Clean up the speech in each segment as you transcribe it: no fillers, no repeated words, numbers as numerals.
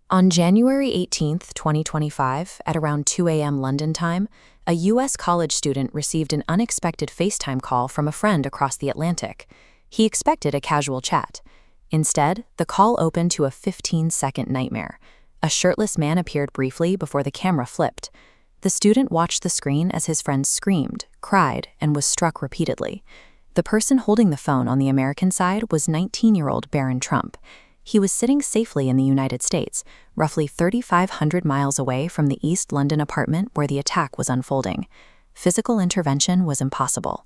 On January 18, 2025, at around 2 a.m. London time, a U.S. college student received an unexpected FaceTime call from a friend across the Atlantic. He expected a casual chat. Instead, the call opened to a 15-second nightmare. A shirtless man appeared briefly before the camera flipped. The student watched the screen as his friend screamed, cried, and was struck repeatedly. The person holding the phone on the American side was 19-year-old Barron Trump. He was sitting safely in the United States, roughly 3,500 miles away from the East London apartment where the attack was unfolding. Physical intervention was impossible.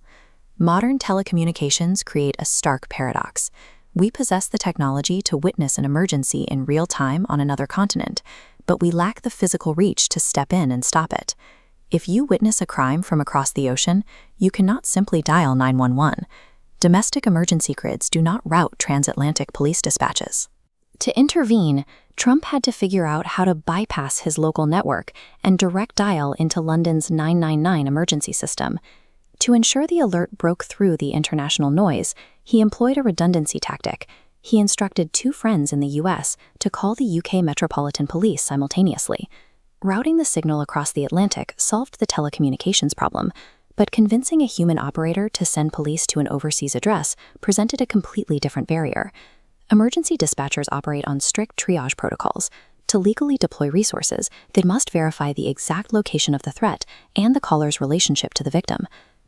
Modern telecommunications create a stark paradox. We possess the technology to witness an emergency in real time on another continent, but we lack the physical reach to step in and stop it. If you witness a crime from across the ocean, you cannot simply dial 911. Domestic emergency grids do not route transatlantic police dispatches. To intervene, Trump had to figure out how to bypass his local network and direct dial into London's 999 emergency system. To ensure the alert broke through the international noise, he employed a redundancy tactic. He instructed two friends in the US to call the UK Metropolitan Police simultaneously. Routing the signal across the Atlantic solved the telecommunications problem, but convincing a human operator to send police to an overseas address presented a completely different barrier. Emergency dispatchers operate on strict triage protocols. To legally deploy resources, they must verify the exact location of the threat and the caller's relationship to the victim.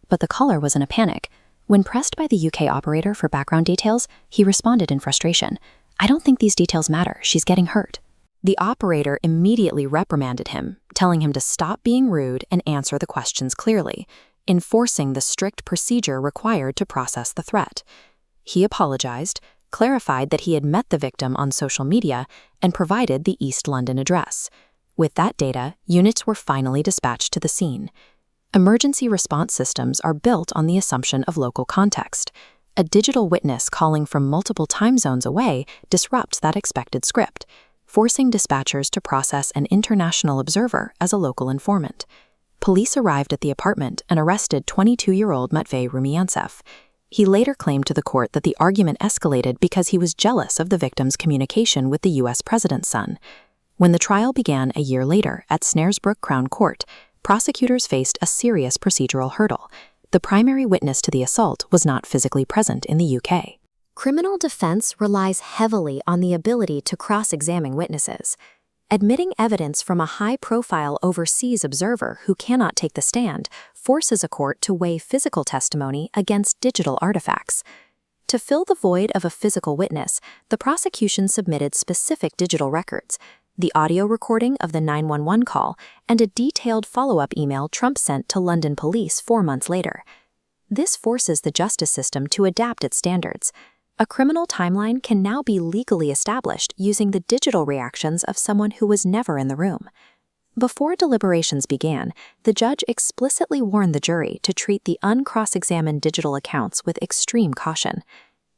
But the caller was in a panic. When pressed by the UK operator for background details, he responded in frustration, "I don't think these details matter. She's getting hurt." The operator immediately reprimanded him, telling him to stop being rude and answer the questions clearly, enforcing the strict procedure required to process the threat. He apologized, clarified that he had met the victim on social media, and provided the East London address. With that data, units were finally dispatched to the scene. Emergency response systems are built on the assumption of local context. A digital witness calling from multiple time zones away disrupts that expected script, forcing dispatchers to process an international observer as a local informant. Police arrived at the apartment and arrested 22-year-old Matvey Rumiantsev. He later claimed to the court that the argument escalated because he was jealous of the victim's communication with the U.S. president's son. When the trial began a year later at Snaresbrook Crown Court, prosecutors faced a serious procedural hurdle. The primary witness to the assault was not physically present in the UK. Criminal defense relies heavily on the ability to cross-examine witnesses. Admitting evidence from a high-profile overseas observer who cannot take the stand forces a court to weigh physical testimony against digital artifacts. To fill the void of a physical witness, the prosecution submitted specific digital records, the audio recording of the 911 call, and a detailed follow-up email Trump sent to London police 4 months later. This forces the justice system to adapt its standards. A criminal timeline can now be legally established using the digital reactions of someone who was never in the room. Before deliberations began, the judge explicitly warned the jury to treat the uncross-examined digital accounts with extreme caution.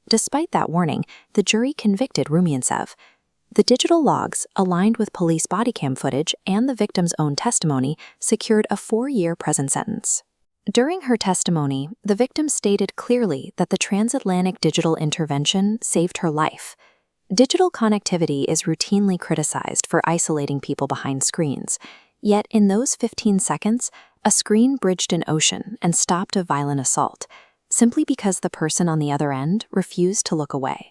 Despite that warning, the jury convicted Rumiantsev. The digital logs, aligned with police body cam footage and the victim's own testimony, secured a 4-year prison sentence. During her testimony, the victim stated clearly that the transatlantic digital intervention saved her life. Digital connectivity is routinely criticized for isolating people behind screens. Yet in those 15 seconds, a screen bridged an ocean and stopped a violent assault, simply because the person on the other end refused to look away.